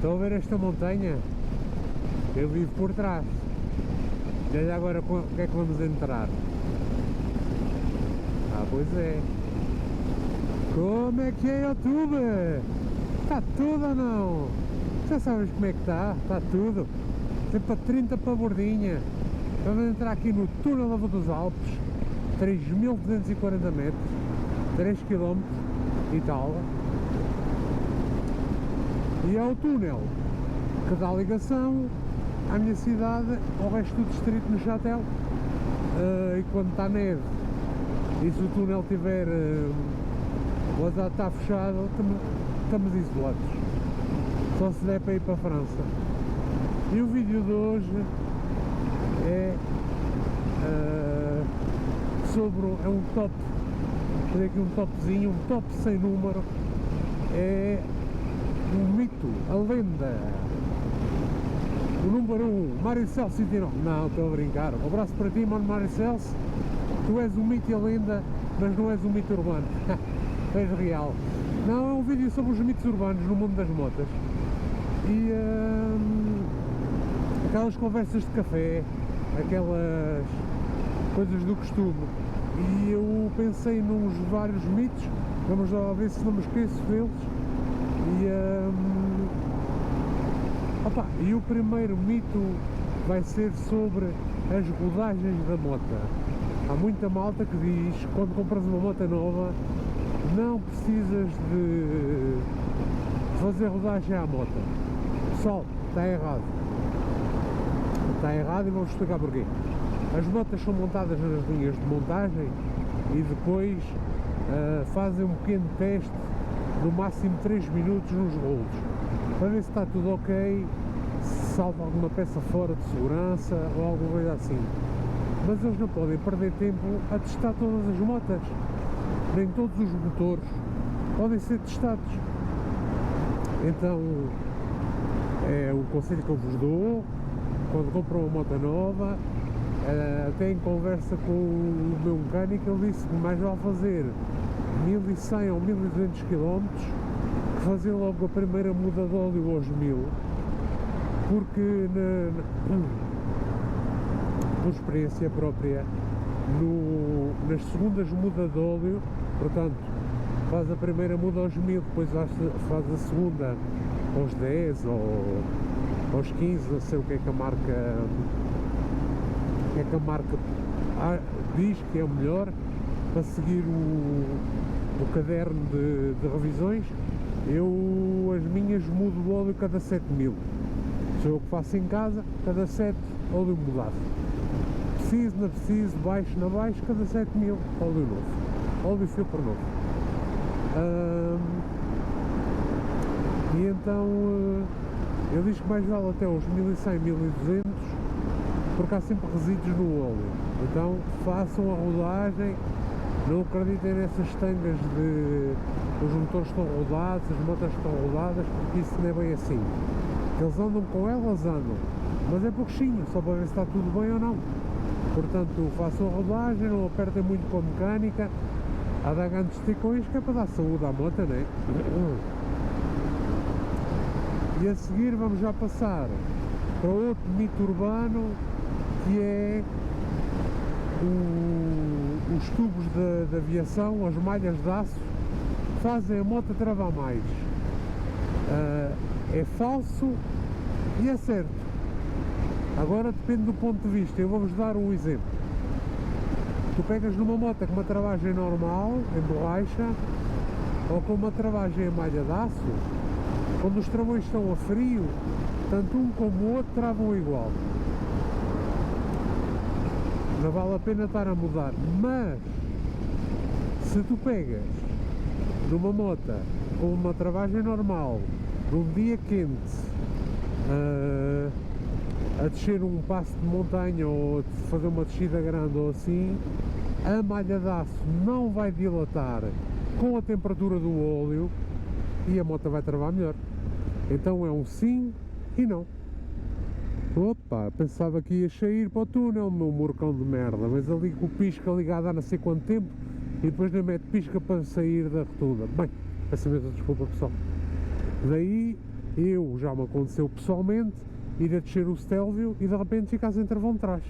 Estão a ver esta montanha? Eu vivo por trás. E olha agora o que é que vamos entrar. Ah, pois é. Como é que é, YouTube? Está tudo ou não? Já sabes como é que está? Está tudo. Sempre a 30 para a bordinha. Vamos entrar aqui no túnel da Volta dos Alpes. 3.240 metros. 3 km e tal. E é o túnel que dá ligação à minha cidade, ao resto do distrito no Chatel. E quando está neve e se o túnel tiver o azar está fechado, estamos isolados, só se der para ir para a França. E o vídeo de hoje é sobre um top, vou fazer aqui um topzinho, um top sem número, é um mito, a lenda. O número 1, Mário Celso 29. Não, estou a brincar. Um abraço para ti, mano Mário Celso. Tu és um mito e a lenda, mas não és um mito urbano. Tu és real. Não, é um vídeo sobre os mitos urbanos no mundo das motas. E aquelas conversas de café, aquelas coisas do costume. E eu pensei nos vários mitos, vamos lá ver se não me esqueço deles. E o primeiro mito vai ser sobre as rodagens da moto. Há muita malta que diz que quando compras uma moto nova não precisas de fazer rodagem à moto. Pessoal, está errado. Está errado e vou-vos explicar porquê. As motas são montadas nas linhas de montagem e depois fazem um pequeno teste no máximo 3 minutos nos rolos para ver se está tudo ok, se salta alguma peça fora de segurança ou alguma coisa assim. Mas eles não podem perder tempo a testar todas as motas, nem todos os motores podem ser testados. Então é o conselho que eu vos dou quando compram uma moto nova. Até em conversa com o meu mecânico, ele disse que mais vale fazer 1100 ou 1200 km que fazer logo a primeira muda de óleo aos 1000, porque por experiência própria, nas segundas mudas de óleo, portanto, faz a primeira muda aos 1000, depois faz a segunda aos 10 ou aos 15, não sei o que é que a marca diz que é o melhor para seguir o caderno de revisões. Eu as minhas mudo o óleo cada 7000, sou eu que faço em casa, cada 7 óleo mudado, preciso, não preciso, baixo, não baixo, cada 7000 óleo novo, óleo filtro novo. E então eu digo que mais vale até os 1100, 1200, porque há sempre resíduos no óleo. Então façam a rodagem, não acreditem nessas tangas de os motores estão rodados, as motas estão rodadas, porque isso não é bem assim. Eles andam com elas, andam, mas é pouquinho, só para ver se está tudo bem ou não. Portanto, façam a rodagem, não apertem muito com a mecânica, a dar grandes ticões, que é para dar saúde à moto, né? E a seguir vamos já passar para outro mito urbano, que é os tubos de aviação, as malhas de aço, fazem a moto travar mais. É falso e é certo. Agora depende do ponto de vista. Eu vou-vos dar um exemplo. Tu pegas numa moto com uma travagem normal, em borracha, ou com uma travagem em malha de aço, quando os travões estão a frio, tanto um como o outro travam igual. Não vale a pena estar a mudar. Mas se tu pegas numa moto com uma travagem normal, num dia quente, a descer um passo de montanha ou fazer uma descida grande ou assim, a malha de aço não vai dilatar com a temperatura do óleo e a moto vai travar melhor. Então é um sim e não. Opa, pensava que ia sair para o túnel, meu morcão de merda, mas ali com o pisca ligado há não sei quanto tempo e depois não mete pisca para sair da rotunda. Bem, peço imensa desculpa, pessoal. Daí eu já me aconteceu pessoalmente ir a descer o Stelvio e de repente ficar sem travão de trás.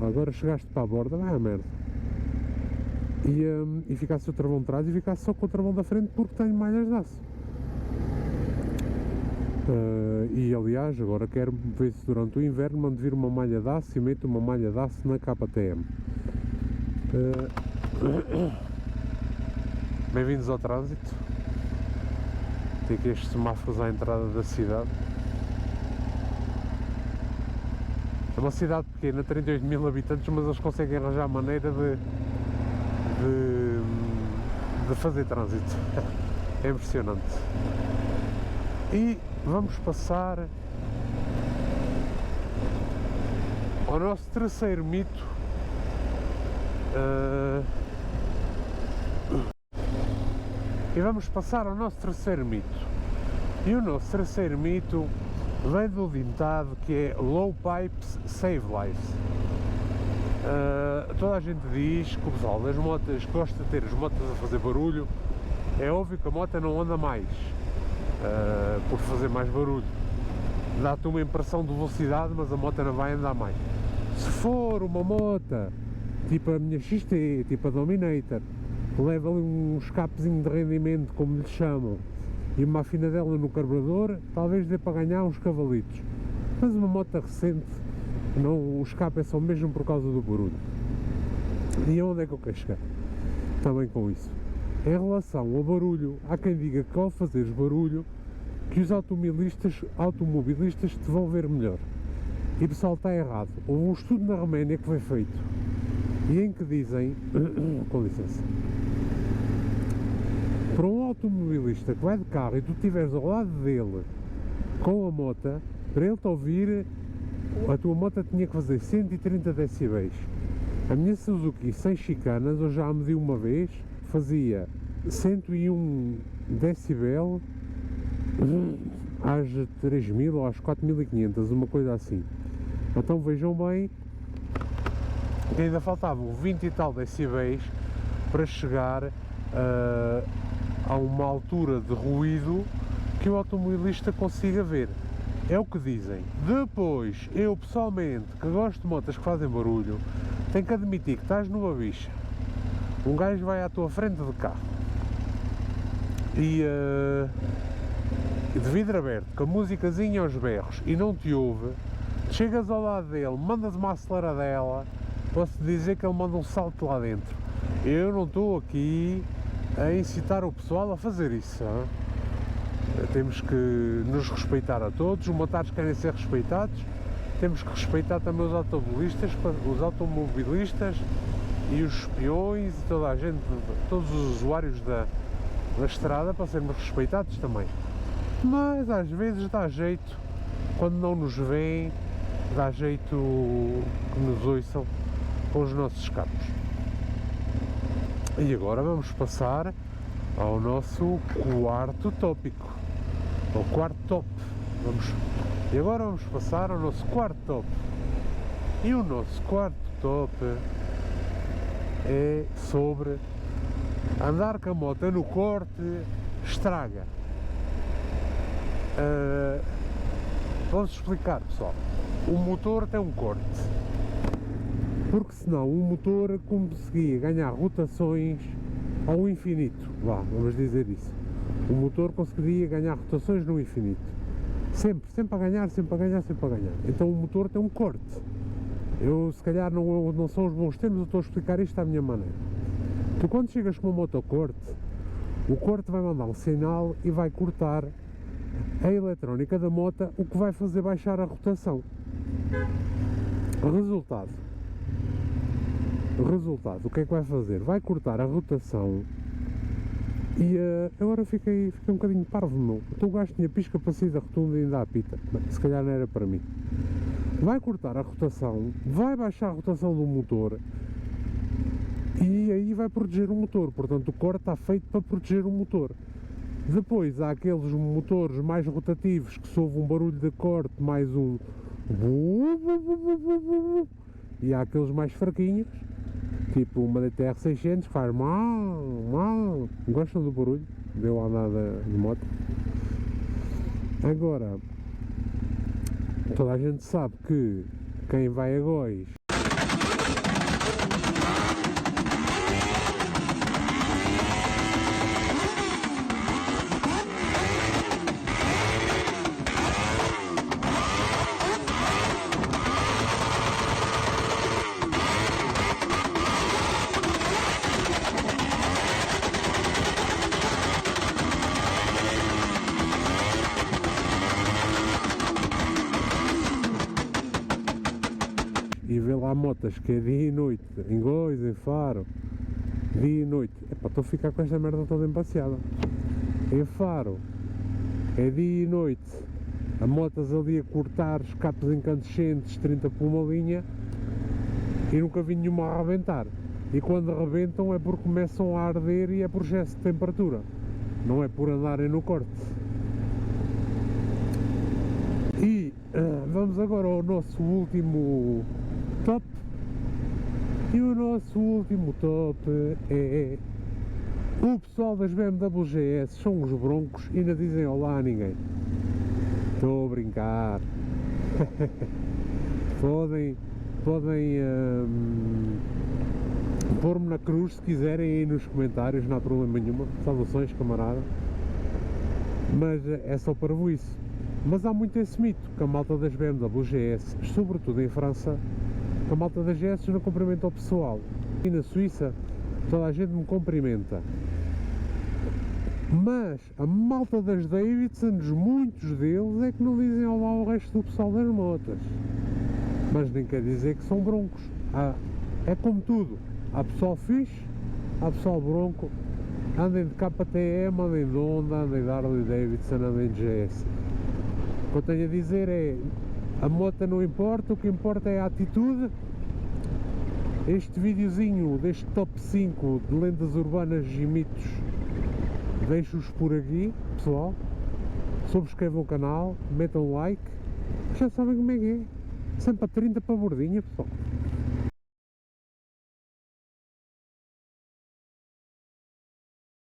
Agora chegaste para a borda, vai a merda. E ficasse o travão de trás e ficasse só com o travão da frente porque tenho malhas de aço. E aliás, agora quero ver se durante o inverno mando vir uma malha de aço e meto uma malha de aço na KTM. Bem-vindos ao trânsito. Tem aqui estes semáforos à entrada da cidade. É uma cidade pequena, 38 mil habitantes, mas eles conseguem arranjar maneira de fazer trânsito. É impressionante. E vamos passar ao nosso terceiro mito. E vamos passar ao nosso terceiro mito. E o nosso terceiro mito vem do ditado que é Low Pipes Save Lives. Toda a gente diz que o pessoal das motas gosta de ter as motas a fazer barulho. É óbvio que a moto não anda mais por fazer mais barulho. Dá-te uma impressão de velocidade, mas a moto não vai andar mais. Se for uma moto tipo a minha XT, tipo a Dominator, que leva ali um escapezinho de rendimento, como lhe chamam, e uma afinadela no carburador, talvez dê para ganhar uns cavalitos. Mas uma moto recente, não, o escape é só mesmo por causa do barulho. E onde é que eu quero chegar? Também com isso. Em relação ao barulho, há quem diga que ao fazeres barulho, que os automobilistas te vão ver melhor. E pessoal, está errado. Houve um estudo na Roménia que foi feito, e em que dizem, com licença, para um automobilista que vai de carro e tu estiveres ao lado dele com a moto, para ele te ouvir, a tua moto tinha que fazer 130 decibéis. A minha Suzuki sem chicanas, eu já a medi uma vez, fazia 101 decibel às 3000 ou às 4500, uma coisa assim. Então vejam bem que ainda faltavam 20 e tal decibéis para chegar a uma altura de ruído que o automobilista consiga ver. É o que dizem. Depois, eu pessoalmente, que gosto de motas que fazem barulho, tenho que admitir que estás numa bicha, um gajo vai à tua frente de carro e de vidro aberto, com a musicazinha aos berros, e não te ouve, chegas ao lado dele, mandas uma aceleradela, posso dizer que ele manda um salto lá dentro. Eu não estou aqui a incitar o pessoal a fazer isso. Hein? Temos que nos respeitar a todos, os motares querem ser respeitados, temos que respeitar também os automobilistas e os espiões e toda a gente, todos os usuários da estrada, para sermos respeitados também. Mas às vezes dá jeito, quando não nos veem, dá jeito que nos ouçam com os nossos escapos. E agora vamos passar ao nosso quarto tópico, ao quarto top. E agora vamos passar ao nosso quarto top. E o nosso quarto top é sobre andar com a moto no corte estraga. Vamos explicar, pessoal. O motor tem um corte, porque senão o motor conseguia ganhar rotações ao infinito, vamos dizer isso. O motor conseguiria ganhar rotações no infinito, sempre a ganhar, sempre a ganhar. Então o motor tem um corte. Eu, se calhar, não são os bons termos, eu estou a explicar isto à minha maneira. Tu, quando chegas com uma moto ao corte, o corte vai mandar um sinal e vai cortar a eletrónica da moto, o que vai fazer baixar a rotação. Resultado, o que é que vai fazer? Vai cortar a rotação. E agora fiquei um bocadinho parvo, meu. Então o gajo tinha pisca para sair da rotunda e ainda apita. Bem, se calhar não era para mim. Vai cortar a rotação, vai baixar a rotação do motor e aí vai proteger o motor. Portanto, o corte está feito para proteger o motor. Depois há aqueles motores mais rotativos que se ouve um barulho de corte mais um, e há aqueles mais fraquinhos, tipo uma DTR 600 que faz mal, gostam do barulho, deu a andada de moto. Agora, toda a gente sabe que quem vai a Góis e vê lá motas que é dia e noite, em Góis, em Faro, dia e noite, epá, estou a ficar com esta merda toda embaciada. Em Faro é dia e noite, a motas ali a cortar escapes incandescentes 30 por uma linha e nunca vi nenhuma a arrebentar, e quando arrebentam é porque começam a arder e é por excesso de temperatura, não é por andarem no corte. E vamos agora ao nosso último top, e o nosso último top é o pessoal das BMW GS, são os broncos e ainda dizem olá a ninguém. Estou a brincar. podem pôr-me na cruz se quiserem aí nos comentários, não há problema nenhuma, saudações camarada, mas é só para isso. Mas há muito esse mito que a malta das BMW GS, sobretudo em França, que a malta das GS não cumprimenta o pessoal. E na Suíça toda a gente me cumprimenta. Mas a malta das Davidsons, muitos deles é que não dizem olá ao resto do pessoal das motas. Mas nem quer dizer que são broncos. É como tudo. Há pessoal fixe, há pessoal bronco. Andem de KTM, andem de Honda, andem de Harley Davidson, andem de GS. O que eu tenho a dizer é, a moto não importa, o que importa é a atitude. Este videozinho deste top 5 de lendas urbanas e mitos deixo-os por aqui, pessoal. Subscrevam o canal, metam like, já sabem como é que é, sempre a 30 para a bordinha, pessoal.